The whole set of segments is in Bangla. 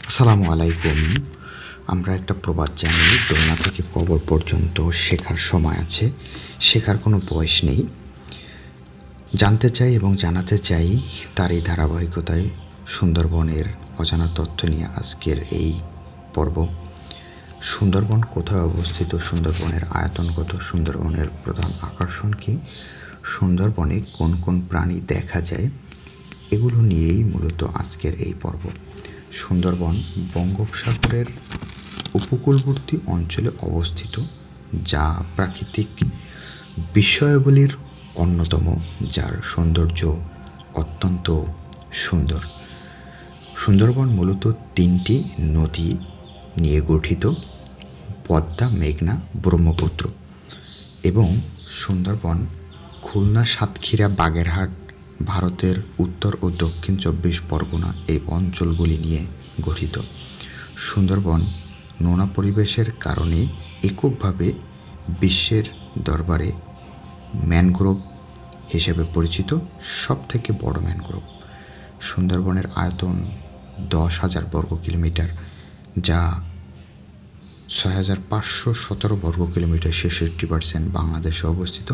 আসসালামু আলাইকুম। আমরা একটা প্রবাদ জানি, দোলনা থেকে কবর পর্যন্ত শেখার সময় আছে, শেখার কোনো বয়স নেই। জানতে চাই এবং জানাতে চাই, তার এই ধারাবাহিকতায় সুন্দরবনের অজানা তথ্য নিয়ে আজকের এই পর্ব। সুন্দরবন কোথায় অবস্থিত, সুন্দরবনের আয়তন কত, সুন্দরবনের প্রধান আকর্ষণ কী, সুন্দরবনে কোন কোন প্রাণী দেখা যায়, এগুলো নিয়েই মূলত আজকের এই পর্ব। সুন্দরবন বঙ্গোপসাগরের উপকূলবর্তী অঞ্চলে অবস্থিত, যা প্রাকৃতিক বিস্ময়াবলীর অন্যতম, যার সৌন্দর্য অত্যন্ত সুন্দর। সুন্দরবন মূলত তিনটি নদী নিয়ে গঠিত: পদ্মা, মেঘনা, ব্রহ্মপুত্র। এবং সুন্দরবন খুলনা, সাতক্ষীরা, বাগেরহাট, ভারতের উত্তর ও দক্ষিণ 24 পরগনা এই অঞ্চলগুলি নিয়ে গঠিত। সুন্দরবন নোনা পরিবেশের কারণে এককভাবে বিশ্বের দরবারে ম্যানগ্রোভ হিসেবে পরিচিত, সবথেকে বড় ম্যানগ্রোভ। সুন্দরবনের আয়তন 10,000 বর্গ কিলোমিটার, যা 6,517 বর্গ কিলোমিটার, 66% বাংলাদেশে অবস্থিত,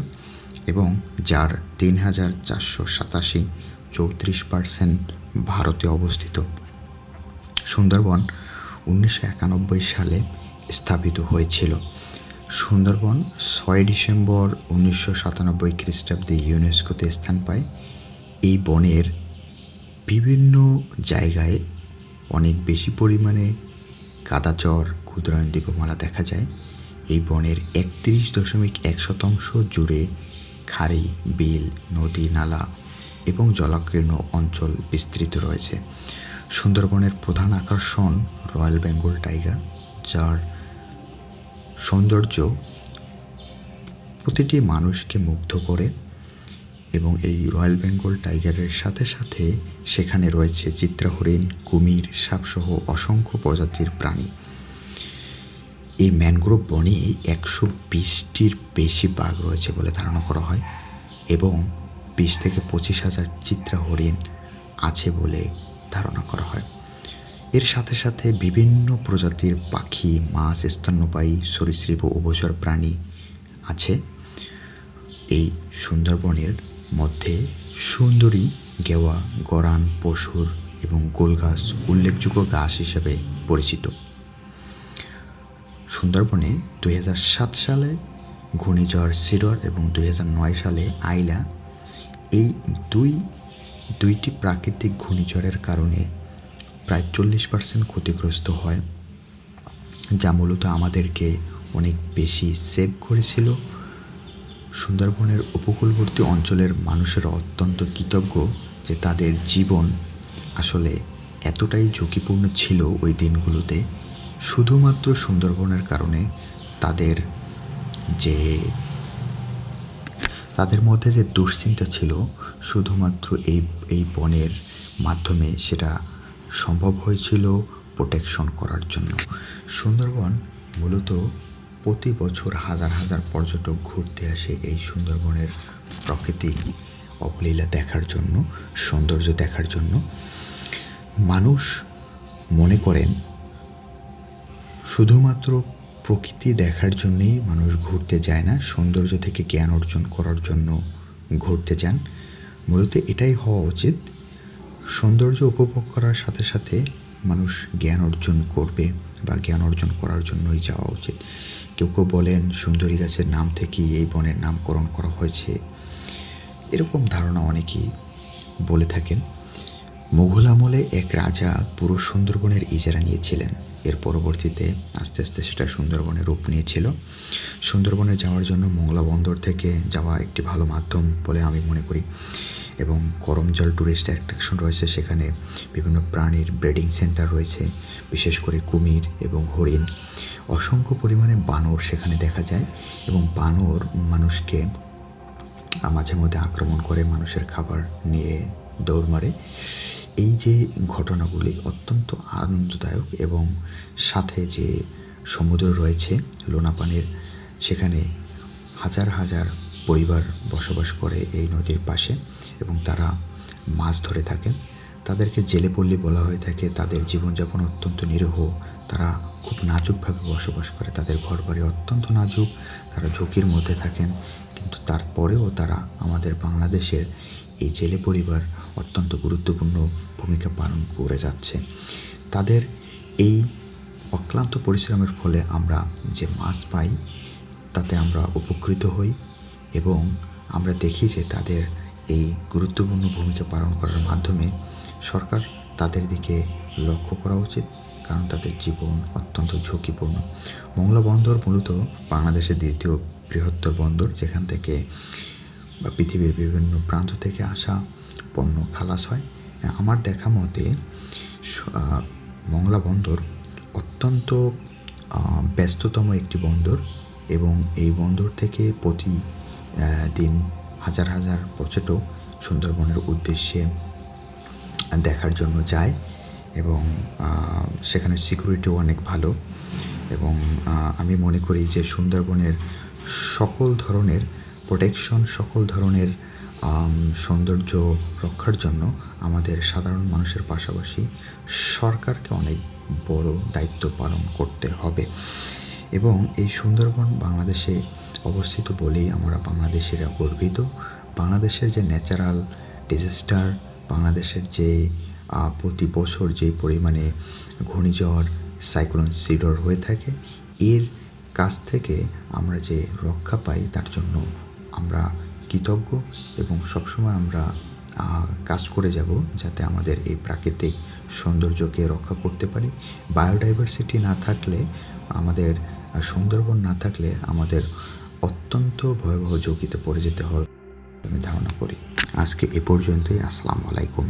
এবং যার 3,487 34% ভারতে অবস্থিত। সুন্দরবন 1991 সালে স্থাপিত হয়েছিল। সুন্দরবন 6 ডিসেম্বর 1997 খ্রিস্টাব্দে ইউনেস্কোতে স্থান পায়। এই বনের বিভিন্ন জায়গায় অনেক বেশি পরিমাণে কাদাচর, ক্ষুদ্রায়ণ দ্বীপমালা দেখা যায়। এই বনের 31.1% জুড়ে খাড়ি, বিল, নদী, নালা এবং জলাকীর্ণ অঞ্চল বিস্তৃত রয়েছে। সুন্দরবনের প্রধান আকর্ষণ রয়্যাল বেঙ্গল টাইগার, যার সৌন্দর্য প্রতিটি মানুষকে মুগ্ধ করে। এবং এই রয়্যাল বেঙ্গল টাইগারের সাথে সাথে সেখানে রয়েছে চিত্রা হরিণ, কুমির, সাপসহ অসংখ্য প্রজাতির প্রাণী। এই ম্যানগ্রোভ বনে 120টির বেশি বাঘ রয়েছে বলে ধারণা করা হয়, এবং 20 থেকে 25,000 চিত্রা হরিণ আছে বলে ধারণা করা হয়। এর সাথে সাথে বিভিন্ন প্রজাতির পাখি, মাছ, স্তন্যপায়ী, সরীসৃপ ও উভচর প্রাণী আছে। এই সুন্দরবনের মধ্যে সুন্দরী, গেওয়া, গরান, পশুর এবং গোলগাছ উল্লেখযোগ্য গাছ হিসেবে পরিচিত। সুন্দরবনে 2007 সালে ঘূর্ণিঝড় সিডর এবং 2009 সালে আইলা, এই দুইটি প্রাকৃতিক ঘূর্ণিঝড়ের কারণে প্রায় 40% ক্ষতিগ্রস্ত হয়, যা মূলত আমাদেরকে অনেক বেশি সেভ করেছিল। সুন্দরবনের উপকূলবর্তী অঞ্চলের মানুষেরা অত্যন্ত কৃতজ্ঞ যে তাদের জীবন আসলে এতটাই ঝুঁকিপূর্ণ ছিল ওই দিনগুলোতে, শুধুমাত্র সুন্দরবনের কারণে তাদের মধ্যে যে দুশ্চিন্তা ছিল, শুধুমাত্র এই বনের মাধ্যমে সেটা সম্ভব হয়েছিল প্রোটেকশন করার জন্য। সুন্দরবন মূলত প্রতি বছর হাজার হাজার পর্যটক ঘুরতে আসে এই সুন্দরবনের প্রাকৃতিক অবলীলা দেখার জন্য, সৌন্দর্য দেখার জন্য। মানুষ মনে করেন শুধুমাত্র প্রকৃতি দেখার জন্যেই মানুষ ঘুরতে যায় না, সৌন্দর্য থেকে জ্ঞান অর্জন করার জন্য ঘুরতে যান। মূলত এটাই হওয়া উচিত। সৌন্দর্য উপভোগ করার সাথে সাথে মানুষ জ্ঞান অর্জন করবে বা জ্ঞান অর্জন করার জন্যই যাওয়া উচিত। কেউ কেউ বলেন সুন্দরী গাছের নাম থেকেই এই বনের নামকরণ করা হয়েছে, এরকম ধারণা অনেকেই বলে থাকেন। মুঘল আমলে এক রাজা পুরো সুন্দরবনের ইজারা নিয়েছিলেন। এর পরবর্তীতে আস্তে আস্তে সেটা সুন্দরবনের রূপ নিয়েছিল। সুন্দরবনে যাওয়ার জন্য মোংলা বন্দর থেকে যাওয়া একটি ভালো মাধ্যম বলে আমি মনে করি। এবং করমজল ট্যুরিস্ট অ্যাট্রাকশন রয়েছে, সেখানে বিভিন্ন প্রাণীর ব্রিডিং সেন্টার রয়েছে, বিশেষ করে কুমির এবং হরিণ। অসংখ্য পরিমাণে বানর সেখানে দেখা যায়, এবং বানর মানুষকে মাঝে মধ্যে আক্রমণ করে, মানুষের খাবার নিয়ে দৌড় মারে। এই যে ঘটনাগুলি অত্যন্ত আনন্দদায়ক, এবং সাথে যে সমুদ্র রয়েছে লোনাপানির, সেখানে হাজার হাজার পরিবার বসবাস করে এই নদীর পাশে, এবং তারা মাছ ধরে থাকে। তাদেরকে জেলে পল্লী বলা হয়ে থাকে। তাদের জীবনযাপন অত্যন্ত নিরীহ। তারা খুব নাজুকভাবে বসবাস করে। তাদের ঘরবাড়ি অত্যন্ত নাজুক। তারা ঝুঁকির মধ্যে থাকেন। কিন্তু তারপরেও তারা আমাদের বাংলাদেশের এই জেলে পরিবার অত্যন্ত গুরুত্বপূর্ণ ভূমিকা পালন করে যাচ্ছে। তাদের এই অক্লান্ত পরিশ্রমের ফলে আমরা যে মাছ পাই তাতে আমরা উপকৃত হই এবং আমরা দেখি যে তাদের এই গুরুত্বপূর্ণ ভূমিকা পালন করার মাধ্যমে সরকার তাদের দিকে লক্ষ্য করা উচিত, কারণ তাদের জীবন অত্যন্ত ঝুঁকিপূর্ণ। মংলা বন্দর মূলত বাংলাদেশের দ্বিতীয় বৃহত্তর বন্দর, যেখান থেকে পৃথিবীর বিভিন্ন প্রান্ত থেকে আসা পণ্য খালাস হয়। আমার দেখা মতে মংলা বন্দর অত্যন্ত ব্যস্ততম একটি বন্দর এবং এই বন্দর থেকে প্রতি দিন হাজার হাজার পর্যটক সুন্দরবনের উদ্দেশ্যে দেখার জন্য যায় এবং সেখানে সিকিউরিটিও অনেক ভালো এবং আমি মনে করি যে সুন্দরবনের সকল ধরনের প্রোটেকশন, সকল ধরনের সৌন্দর্য রক্ষার জন্য আমাদের সাধারণ মানুষের পাশাপাশি সরকারকে অনেক বড় দায়িত্ব পালন করতে হবে এবং এই সুন্দরবন বাংলাদেশে অবস্থিত বলেই আমরা বাংলাদেশিরা গর্বিত। বাংলাদেশের যে ন্যাচারাল ডিজাস্টার, বাংলাদেশের যে প্রতি বছর যে পরিমাণে ঘূর্ণিঝড়, সাইক্লোন সিডর হয়ে থাকে, এর কাছ থেকে আমরা যে রক্ষা পাই তার জন্য আমরা কৃতজ্ঞ এবং সবসময় আমরা কাজ করে যাব যাতে আমাদের এই প্রাকৃতিক সৌন্দর্যকে রক্ষা করতে পারি। বায়োডাইভার্সিটি না থাকলে, আমাদের সুন্দরবন না থাকলে আমাদের অত্যন্ত ভয়াবহ ঝুঁকিতে পড়ে যেতে হবে আমি ধারণা করি। আজকে এ পর্যন্তই। আসসালামু আলাইকুম।